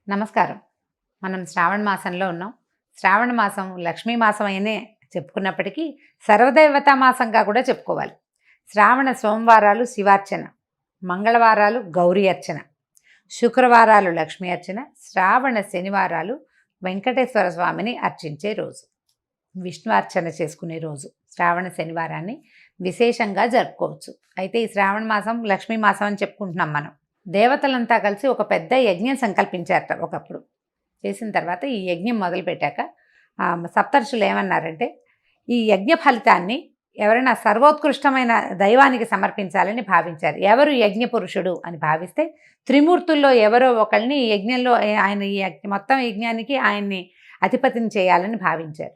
నమస్కారం. మనం శ్రావణ మాసంలో ఉన్నాం. శ్రావణ మాసం లక్ష్మీ మాసం అయినే చెప్పుకున్నప్పటికీ సర్వదేవతా మాసంగా కూడా చెప్పుకోవాలి. శ్రావణ సోమవారాలు శివార్చన, మంగళవారాలు గౌరీ అర్చన, శుక్రవారాలు లక్ష్మీ అర్చన, శ్రావణ శనివారాలు వెంకటేశ్వర స్వామిని అర్చించే రోజు, విష్ణు అర్చన చేసుకునే రోజు. శ్రావణ శనివారాన్ని విశేషంగా జరుపుకోవచ్చు. అయితే ఈ శ్రావణ మాసం లక్ష్మీ మాసం అని చెప్పుకుంటున్నాం మనం. దేవతలంతా కలిసి ఒక పెద్ద యజ్ఞం సంకల్పించారట ఒకప్పుడు. చేసిన తర్వాత ఈ యజ్ఞం మొదలుపెట్టాక సప్తర్షులు ఏమన్నారంటే, ఈ యజ్ఞ ఫలితాన్ని ఎవరైనా సర్వోత్కృష్టమైన దైవానికి సమర్పించాలని భావించారు. ఎవరు యజ్ఞ పురుషుడు అని భావిస్తే త్రిమూర్తుల్లో ఎవరో ఒకళ్ళని ఈ యజ్ఞంలో ఆయన ఈ మొత్తం యజ్ఞానికి ఆయన్ని అధిపతిని చేయాలని భావించారు.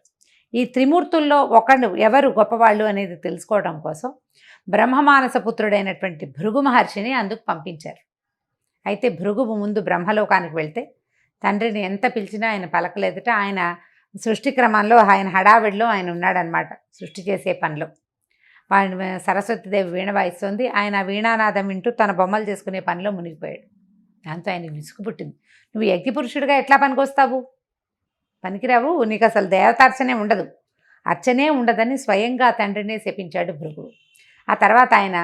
ఈ త్రిమూర్తుల్లో ఒకడు ఎవరు గొప్పవాళ్ళు అనేది తెలుసుకోవడం కోసం బ్రహ్మమానస పుత్రుడైనటువంటి భృగు మహర్షిని అందుకు పంపించారు. అయితే భృగువు ముందు బ్రహ్మలోకానికి వెళ్తే తండ్రిని ఎంత పిలిచినా ఆయన పలకలేదట. ఆయన సృష్టి క్రమంలో ఆయన హడావిడిలో ఆయన ఉన్నాడనమాట. సృష్టి చేసే పనిలో వాడిని సరస్వతీదేవి వీణ వాయిస్తుంది. ఆయన వీణానాదం వింటూ తన బొమ్మలు చేసుకునే పనిలో మునిగిపోయాడు. దాంతో ఆయనకు విసుగు పుట్టింది. నువ్వు యజ్ఞపురుషుడిగా ఎట్లా పనికొస్తావు? పనికిరావు, నీకు అసలు దేవతార్చనే ఉండదు, అర్చనే ఉండదని స్వయంగా తండ్రినే శపించాడు భృగువు. ఆ తర్వాత ఆయన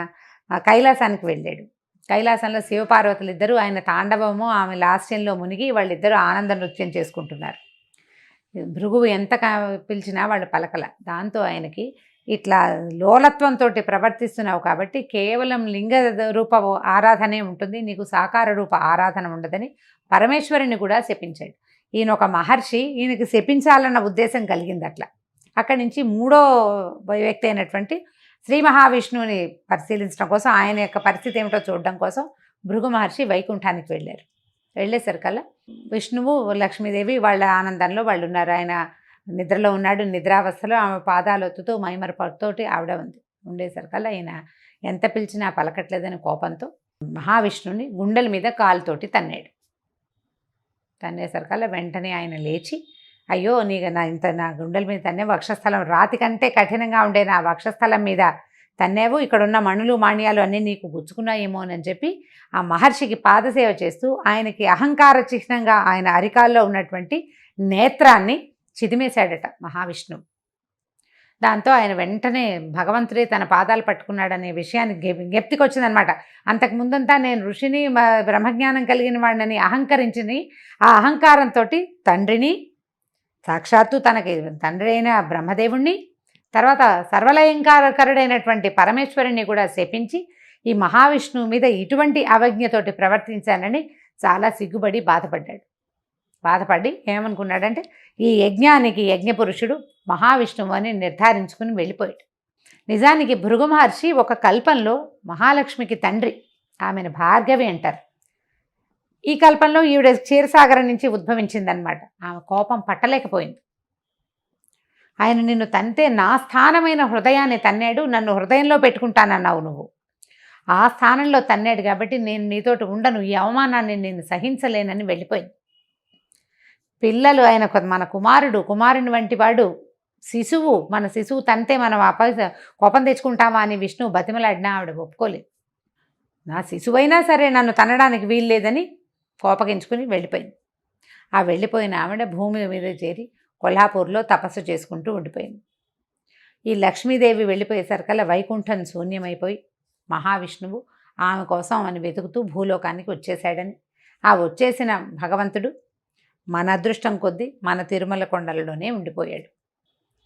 కైలాసానికి వెళ్ళాడు. కైలాసంలో శివపార్వతులు ఇద్దరు ఆయన తాండవము ఆమె లాస్యంలో మునిగి వాళ్ళిద్దరూ ఆనంద నృత్యం చేసుకుంటున్నారు. భృగువు ఎంత పిలిచినా వాళ్ళు పలకల. దాంతో ఆయనకి ఇట్లా లోలత్వంతో ప్రవర్తిస్తున్నావు కాబట్టి కేవలం లింగ రూప ఆరాధనే ఉంటుంది, నీకు సాకార రూప ఆరాధన ఉండదని పరమేశ్వరుని కూడా శపించాడు. ఈయన ఒక మహర్షి, ఈయనకి శపించాలన్న ఉద్దేశం కలిగింది. అట్లా అక్కడి నుంచి మూడో వ్యక్తి అయినటువంటి శ్రీ మహావిష్ణువుని పరిశీలించడం కోసం, ఆయన యొక్క పరిస్థితి ఏమిటో చూడడం కోసం భృగు మహర్షి వైకుంఠానికి వెళ్ళారు. వెళ్ళేసరికల్లా విష్ణువు లక్ష్మీదేవి వాళ్ళ ఆనందంలో వాళ్ళు ఉన్నారు. ఆయన నిద్రలో ఉన్నాడు. నిద్రావస్థలో ఆమె పాదాలు ఒత్తుతూ మైమరపతోటి ఆవిడ ఉంది. ఉండేసరికల్లా ఆయన ఎంత పిలిచినా పలకట్లేదని కోపంతో మహావిష్ణువుని గుండెల మీద కాలుతోటి తన్నాడు. తన్నేసరికల్లా వెంటనే ఆయన లేచి, అయ్యో నా గుండెల మీద తన్నే, వక్షస్థలం రాతి కంటే కఠినంగా ఉండే నా వక్షస్థలం మీద తన్నేవు, ఇక్కడున్న మణులు మాణ్యాలు అన్నీ నీకు గుచ్చుకున్నాయేమో అని చెప్పి ఆ మహర్షికి పాదసేవ చేస్తూ ఆయనకి అహంకార చిహ్నంగా ఆయన అరికాల్లో ఉన్నటువంటి నేత్రాన్ని చిదిమేశాడట మహావిష్ణువు. దాంతో ఆయన వెంటనే భగవంతుడే తన పాదాలు పట్టుకున్నాడనే విషయాన్ని జ్ఞప్తికి వచ్చిందనమాట. అంతకుముందంతా నేను ఋషిని, బ్రహ్మజ్ఞానం కలిగిన వాడిని అహంకరించింది. ఆ అహంకారంతో తండ్రిని, సాక్షాత్తు తనకి తండ్రి అయిన బ్రహ్మదేవుణ్ణి, తర్వాత సర్వలయంకారకరుడైనటువంటి పరమేశ్వరుణ్ణి కూడా శపించి ఈ మహావిష్ణువు మీద ఇటువంటి అవజ్ఞతోటి ప్రవర్తించానని చాలా సిగ్గుపడి బాధపడి ఏమనుకున్నాడంటే, ఈ యజ్ఞానికి యజ్ఞపురుషుడు మహావిష్ణువు అని నిర్ధారించుకుని వెళ్ళిపోయాడు. నిజానికి భృగు మహర్షి ఒక కల్పంలో మహాలక్ష్మికి తండ్రి, ఆమెను భార్గవి అంటారు. ఈ కల్పంలో ఈవిడ క్షీరసాగరం నుంచి ఉద్భవించిందనమాట. ఆమె కోపం పట్టలేకపోయింది. ఆయన నిన్ను తంతే నా స్థానమైన హృదయాన్ని తన్నాడు, నన్ను హృదయంలో పెట్టుకుంటానన్నావు నువ్వు, ఆ స్థానంలో తన్నాడు కాబట్టి నేను నీతోటి ఉండను, ఈ అవమానాన్ని నేను సహించలేనని వెళ్ళిపోయింది. పిల్లలు ఆయన మన కుమారుని వంటి వాడు, శిశువు, మన శిశువు తంతే మనం కోపం తెచ్చుకుంటామా అని విష్ణువు బతిమలాడినా ఆవిడ ఒప్పుకోలేదు. నా శిశువైనా సరే నన్ను తనడానికి వీల్లేదని కోపగించుకుని వెళ్ళిపోయింది. ఆ వెళ్ళిపోయిన ఆవిడ భూమి మీద చేరి కొల్హాపూర్లో తపస్సు చేసుకుంటూ ఉండిపోయింది. ఈ లక్ష్మీదేవి వెళ్ళిపోయేసరికల్లా వైకుంఠం శూన్యమైపోయి మహావిష్ణువు ఆమె కోసం అని వెతుకుతూ భూలోకానికి వచ్చేసాడని, ఆ వచ్చేసిన భగవంతుడు మన అదృష్టం కొద్దీ మన తిరుమల కొండలలోనే ఉండిపోయాడు.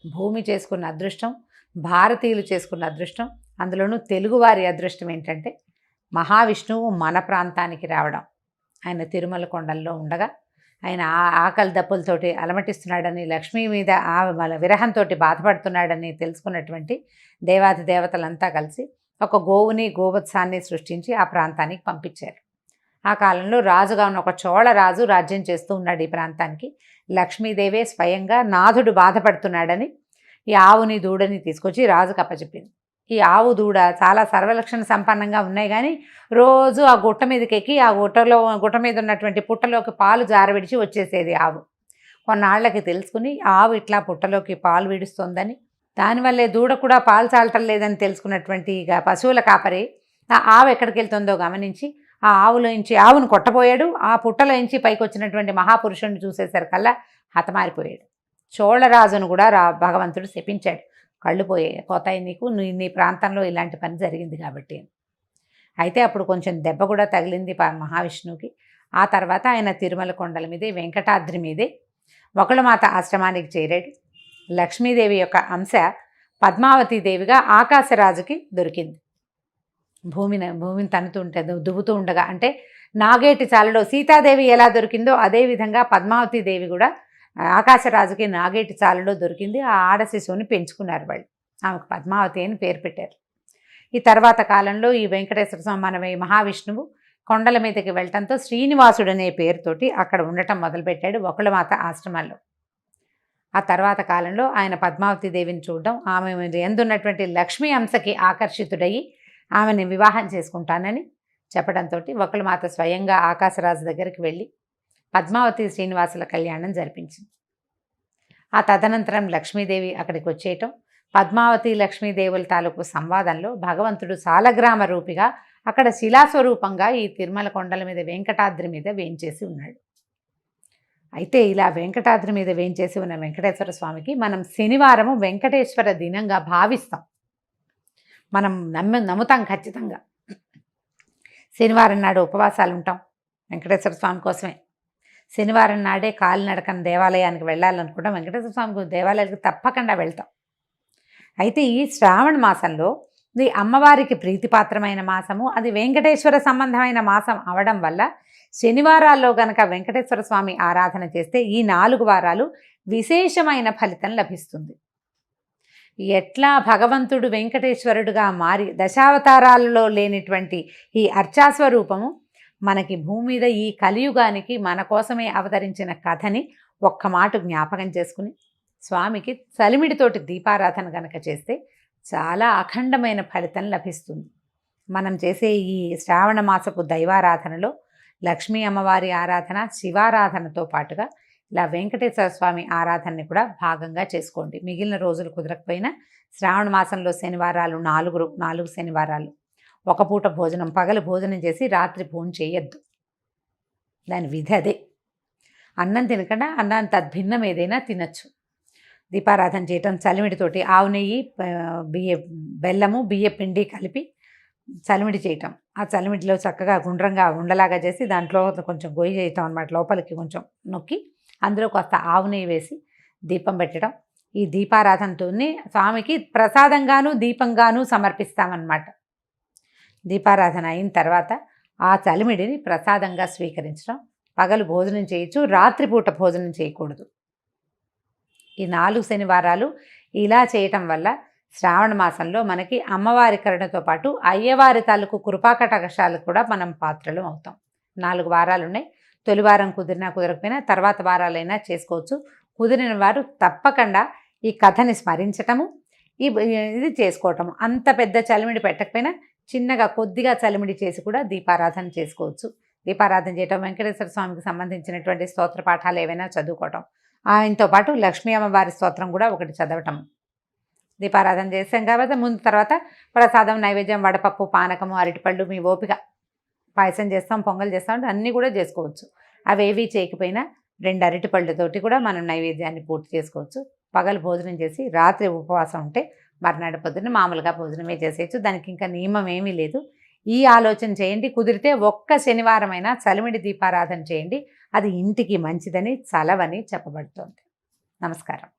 భూమి చేసుకున్న అదృష్టం, భారతీయులు చేసుకున్న అదృష్టం, అందులోనూ తెలుగువారి అదృష్టం ఏంటంటే మహావిష్ణువు మన ప్రాంతానికి రావడం. ఆయన తిరుమల కొండల్లో ఉండగా ఆయన ఆకలి దప్పులతోటి అలమటిస్తున్నాడని, లక్ష్మీ మీద విరహంతో బాధపడుతున్నాడని తెలుసుకున్నటువంటి దేవాది దేవతలంతా కలిసి ఒక గోవుని, గోవత్సాన్ని సృష్టించి ఆ ప్రాంతానికి పంపించారు. ఆ కాలంలో రాజుగా ఉన్న ఒక చోళ రాజు రాజ్యం చేస్తూ ఉన్నాడు ఈ ప్రాంతానికి. లక్ష్మీదేవే స్వయంగా నాథుడు బాధపడుతున్నాడని ఈ ఆవుని, దూడని తీసుకొచ్చి రాజుకు అప్పచెప్పింది. ఈ ఆవు, దూడ చాలా సర్వలక్షణ సంపన్నంగా ఉన్నాయి, కానీ రోజు ఆ గుట్ట మీదకి ఎక్కి ఆ గుట్ట మీద ఉన్నటువంటి పుట్టలోకి పాలు జారవిడిచి వచ్చేసేది ఆవు. కొన్నాళ్లకి తెలుసుకుని ఆవు ఇట్లా పుట్టలోకి పాలు విడుస్తోందని, దానివల్లే దూడ కూడా పాలు చాలటం లేదని తెలుసుకున్నటువంటి ఇక పశువుల కాపరి ఆ ఆవు ఎక్కడికి వెళ్తుందో గమనించి ఆ ఆవులోంచి ఆవును కొట్టబోయాడు. ఆ పుట్టలోంచి పైకి వచ్చినటువంటి మహాపురుషుడిని చూసేసరికల్లా హతమారిపోయాడు. చోళరాజును కూడా భగవంతుడు శపించాడు. కళ్ళు పోతాయి నీకు, నీ ప్రాంతంలో ఇలాంటి పని జరిగింది కాబట్టి. అయితే అప్పుడు కొంచెం దెబ్బ కూడా తగిలింది మహావిష్ణువుకి. ఆ తర్వాత ఆయన తిరుమల కొండల మీదే, వెంకటాద్రి మీదే వకుళమాత ఆశ్రమానికి చేరాడు. లక్ష్మీదేవి యొక్క అంశ పద్మావతీదేవిగా ఆకాశరాజుకి దొరికింది. భూమిని తన్నుతుంటే దువ్వుతూ ఉండగా, అంటే నాగేటి చాలలో సీతాదేవి ఎలా దొరికిందో అదేవిధంగా పద్మావతీదేవి కూడా ఆకాశరాజుకి నాగేటి చాలలో దొరికింది. ఆ ఆడ శిశువుని పెంచుకున్నారు వాళ్ళు. ఆమెకు పద్మావతి అని పేరు పెట్టారు. ఈ తర్వాత కాలంలో ఈ వెంకటేశ్వర స్వామి మన మహావిష్ణువు కొండల మీదకి వెళ్ళటంతో శ్రీనివాసుడు అనే పేరుతోటి అక్కడ ఉండటం మొదలుపెట్టాడు వకుళమాత ఆశ్రమాల్లో. ఆ తర్వాత కాలంలో ఆయన పద్మావతి దేవిని చూడడం, ఆమె ఎందున్నటువంటి లక్ష్మీ అంశకి ఆకర్షితుడయ్యి ఆమెని వివాహం చేసుకుంటానని చెప్పడంతో వకుళమాత స్వయంగా ఆకాశరాజు దగ్గరికి వెళ్ళి పద్మావతి శ్రీనివాసుల కళ్యాణం జరిపించింది. ఆ తదనంతరం లక్ష్మీదేవి అక్కడికి వచ్చేయటం, పద్మావతి లక్ష్మీదేవుల తాలూకు సంవాదంలో భగవంతుడు సాలగ్రామ రూపిగా అక్కడ శిలాస్వరూపంగా ఈ తిరుమల కొండల మీద వెంకటాద్రి మీద వేంచేసి ఉన్నాడు. అయితే ఇలా వెంకటాద్రి మీద వేంచేసి ఉన్న వెంకటేశ్వర స్వామికి మనం శనివారము వెంకటేశ్వర దినంగా భావిస్తాం. మనం నమ్ముతాం ఖచ్చితంగా. శనివారం నాడు ఉపవాసాలు ఉంటాం వెంకటేశ్వర స్వామి కోసమే. శనివారం నాడే కాలినడకన దేవాలయానికి వెళ్ళాలనుకుంటాం. వెంకటేశ్వర స్వామి దేవాలయానికి తప్పకుండా వెళ్తాం. అయితే ఈ శ్రావణ మాసంలో ఇది అమ్మవారికి ప్రీతిపాత్రమైన మాసము, అది వెంకటేశ్వర సంబంధమైన మాసం అవడం వల్ల శనివారాల్లో గనక వెంకటేశ్వర స్వామి ఆరాధన చేస్తే ఈ 4 వారాలు విశేషమైన ఫలితం లభిస్తుంది. ఎట్లా భగవంతుడు వెంకటేశ్వరుడుగా మారి దశావతారాలలో లేనిటువంటి ఈ అర్చాస్వరూపము మనకి భూమి మీద ఈ కలియుగానికి మన కోసమే అవతరించిన కథని ఒక్క మాట జ్ఞాపకం చేసుకుని స్వామికి చలిమిడితోటి దీపారాధన గనక చేస్తే చాలా అఖండమైన ఫలితం లభిస్తుంది. మనం చేసే ఈ శ్రావణ మాసపు దైవారాధనలో లక్ష్మీ అమ్మవారి ఆరాధన, శివారాధనతో పాటుగా ఇలా వెంకటేశ్వర స్వామి ఆరాధనని కూడా భాగంగా చేసుకోండి. మిగిలిన రోజులు కుదరకపోయినా శ్రావణ మాసంలో శనివారాలు 4 శనివారాలు ఒక పూట భోజనం, పగలు భోజనం చేసి రాత్రి భోజనం చేయొద్దు. దాని విధి అదే. అన్నం తినకుండా అన్నం తద్భిన్నం ఏదైనా తినచ్చు. దీపారాధన చేయటం, చలిమిడితోటి ఆవు నెయ్యి, బెల్లము, బియ్య పిండి కలిపి చలిమిడి చేయటం. ఆ చలిమిడిలో చక్కగా గుండ్రంగా ఉండలాగా చేసి దాంట్లో కొంచెం గొయ్యి చేయటం అన్నమాట. లోపలికి కొంచెం నొక్కి అందులో కొంత ఆవు నెయ్యి వేసి దీపం పెట్టడం. ఈ దీపారాధనతోనే స్వామికి ప్రసాదంగాను దీపంగాను సమర్పిస్తామన్నమాట. దీపారాధన అయిన తర్వాత ఆ చలిమిడిని ప్రసాదంగా స్వీకరించడం. పగలు భోజనం చేయొచ్చు, రాత్రిపూట భోజనం చేయకూడదు. ఈ 4 శనివారాలు ఇలా చేయటం వల్ల శ్రావణ మాసంలో మనకి అమ్మవారి కరుణతో పాటు అయ్యవారి తాలూకు కృపాకటాక్షాలకు కూడా మనం పాత్రలు అవుతాం. 4 వారాలు ఉన్నాయి. తొలి వారం కుదిరినా కుదరకపోయినా తర్వాత వారాలైనా చేసుకోవచ్చు. కుదిరిన వారు తప్పకుండా ఈ కథని స్మరించటము, ఇది చేసుకోవటము. అంత పెద్ద చలిమిడి పెట్టకపోయినా చిన్నగా కొద్దిగా చలిమిడి చేసి కూడా దీపారాధన చేసుకోవచ్చు. దీపారాధన చేయటం, వెంకటేశ్వర స్వామికి సంబంధించినటువంటి స్తోత్ర పాఠాలు ఏవైనా చదువుకోవటం, ఆయనతో పాటు లక్ష్మీ అమ్మవారి స్తోత్రం కూడా ఒకటి చదవటం. దీపారాధన చేసాం కాబట్టి ముందు తర్వాత ప్రసాదం, నైవేద్యం, వడపప్పు, పానకము, అరటిపళ్ళు, మీ ఓపిక. పాయసం చేస్తాం, పొంగల్ చేస్తాం, అన్నీ కూడా చేసుకోవచ్చు. అవేవి చేయకపోయినా 2 అరటిపళ్ళతోటి కూడా మనం నైవేద్యాన్ని పూర్తి చేసుకోవచ్చు. పగలు భోజనం చేసి రాత్రి ఉపవాసం ఉంటే మర్నాడు పొద్దున్న మామూలుగా భోజనమే చేసేయచ్చు. దానికి ఇంకా నియమం ఏమీ లేదు. ఈ ఆలోచన చేయండి. కుదిరితే ఒక్క శనివారమైనా చలిమిడి దీపారాధన చేయండి. అది ఇంటికి మంచిదని, చలవని చెప్పబడుతోంది. నమస్కారం.